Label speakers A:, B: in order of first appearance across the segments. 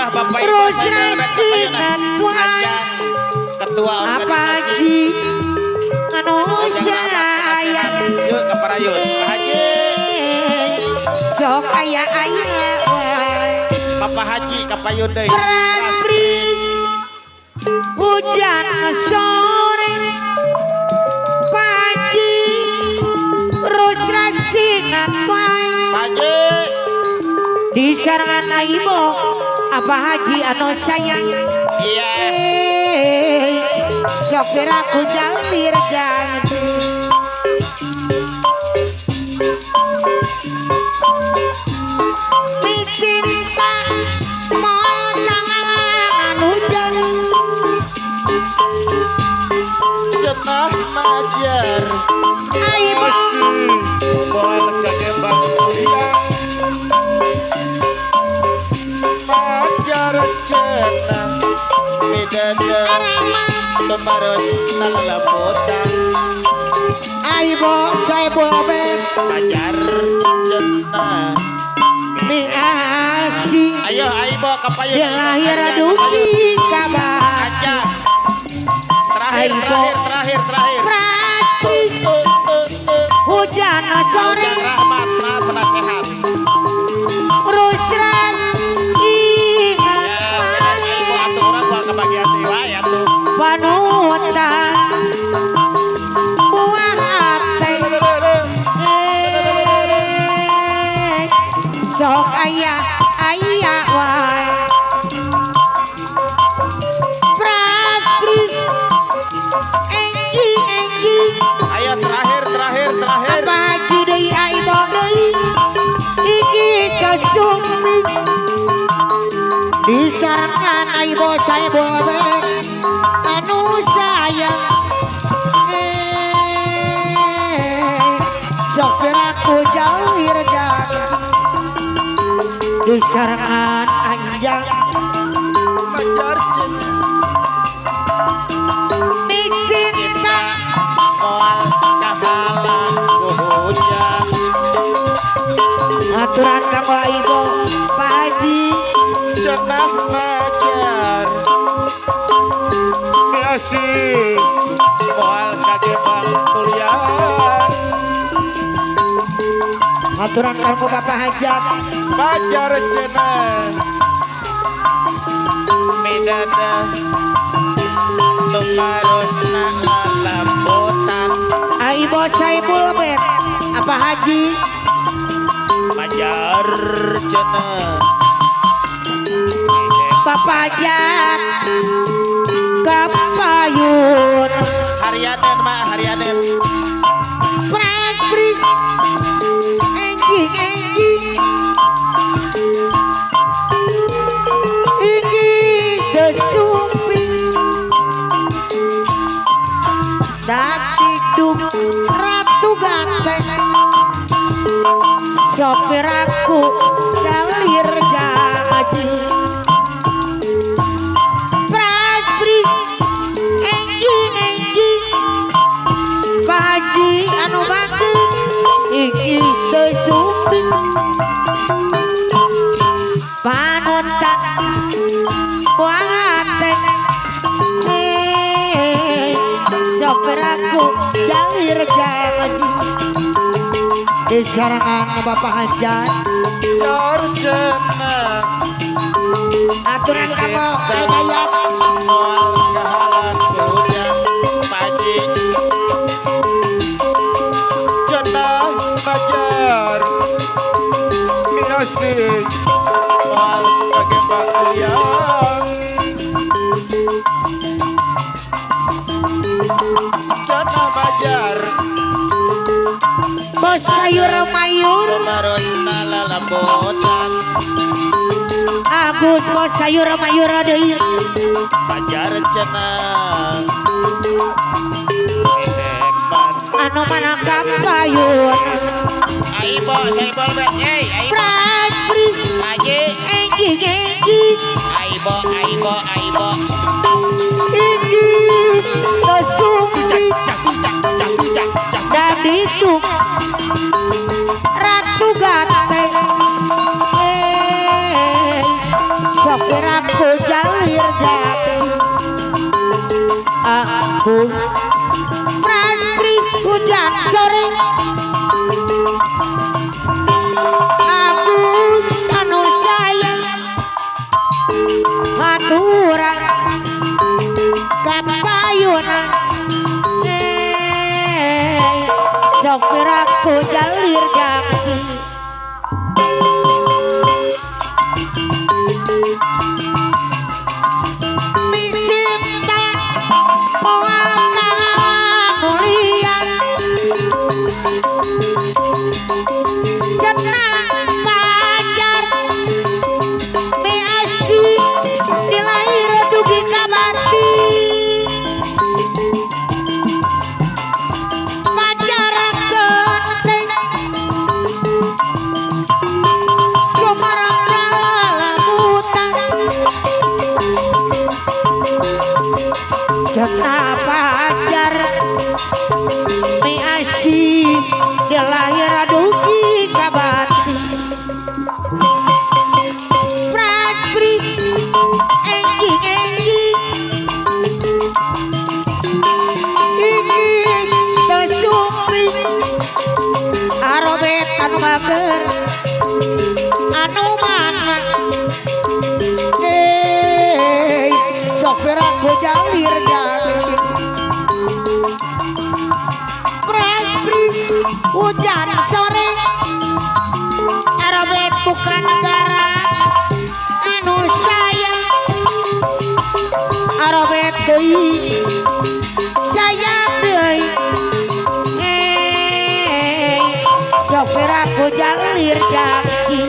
A: Bapak Ibu
B: Terus
A: saya
B: resingan tuan
A: Ketua
B: apa
A: organisasi
B: haji anu saya
A: yuk ke Parayun Pak Haji
B: sok aya
A: Bapak Haji ke Payun deui
B: Pratris hujan sore pagi terus resingan tuan
A: Haji
B: di sarangan ibu apa haji anu sayang
A: iya
B: sopir aku jalir janji cinta mau jangan hujan
A: cenah majar
B: ibu
A: boel kagembang kuliah majar cenah midada temaros nalamutan
B: ibu saya boleh
A: majar cenah
B: mi asih
A: ayo Aibo ke Payun
B: di lahir duki kabar
A: aja terakhir
B: Pratris hujan sore
A: Ujang Rahmat nah penasehat
B: rusran ingat
A: ya Aibo aturan gua kebagian dewa ya tuh
B: panutan buah hati sok ayah wae Pratris enggi
A: ayo terakhir
B: apa haji deui aibo deui iki kesumpi disarankan aibo saya boleh anu sayang sopir aku jauhir jaga disarankan anjang
A: majar cenah
B: cinta
A: moal kahalang hujan
B: aturan kamu ibu Pak Haji
A: cenah majar kasih moal kagembang kuliah
B: aturan kamu Bapak Hajat
A: majar cenah midada tumaros nalamutan
B: aibo saibul bet apa Haji
A: majar cenah
B: Bapak Hajat kapayun
A: harianen mak harianen
B: Pratris enggi iki sesumpi dati duk ratu ganteng sopir aku galir gaji Pratris enggi Pak Haji anu bagus iki sesumpi panutan buat sopir aku galir gaji di sarangan Bapak Hajat
A: jar cenah
B: aturan kamu daya
A: moal kahalang hujan pagi cenah majar miasih moal kagembang kuliah cenah majar
B: bos sayur mayur
A: temaros nalamutan
B: Agus bos sayur mayur deui
A: majar cenah hebat
B: anu mana kapayun
A: Aibo saya boleh Aibo
B: Pratris
A: Haji
B: enggi
A: Aibo
B: iki sesumpi dan itu ratu ganteng sopir aku Prantri hujan sore Agus anu sayang haturan kapayunan sopir aku jalir jaki Cinta pewarna mulia Jenang pajar Measi dilahir dugi kabati Pajar genteng Sumarang dalamutan Jana pajar Measi dilahir dugi kabati Prantri enggi iki tesumpi arobet anu mager anu mana sopir aku jalir jali Prantri hujan sore arobet bukan negara anu sayang arobet deui sayang deui sopir aku jalir jaki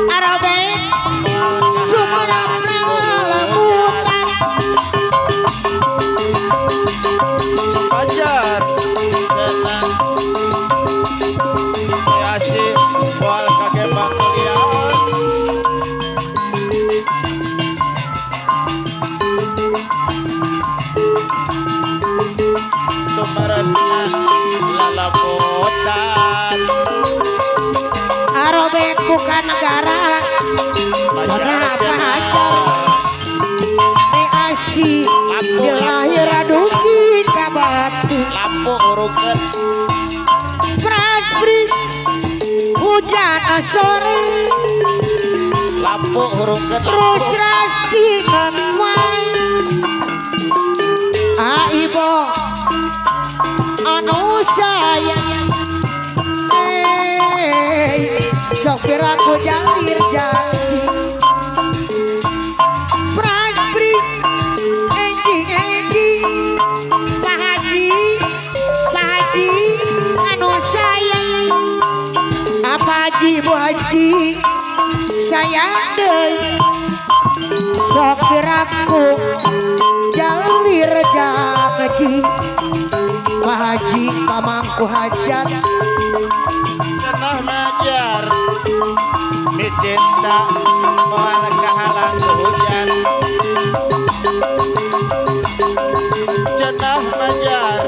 B: arobet sumarang lalamutan
A: Pajar Jenang Measi wal kage bakalian Tumarasna lalamutan
B: arobet bukan negara kenapa hajar Measi dilahir dugi kabatu
A: lampu urukeun
B: Prantri hujan sore
A: lampu urukeun
B: terus rasingan wae aibo anu sayang sopir aku jalir jaki Prantri enggi Pak Haji anu sayang apa Haji Bu Haji sayang deui sopir aku jalir jaki Pak Haji pamangku hajat
A: Jenah majar mi cinta moal kahalang hujan Jenah majar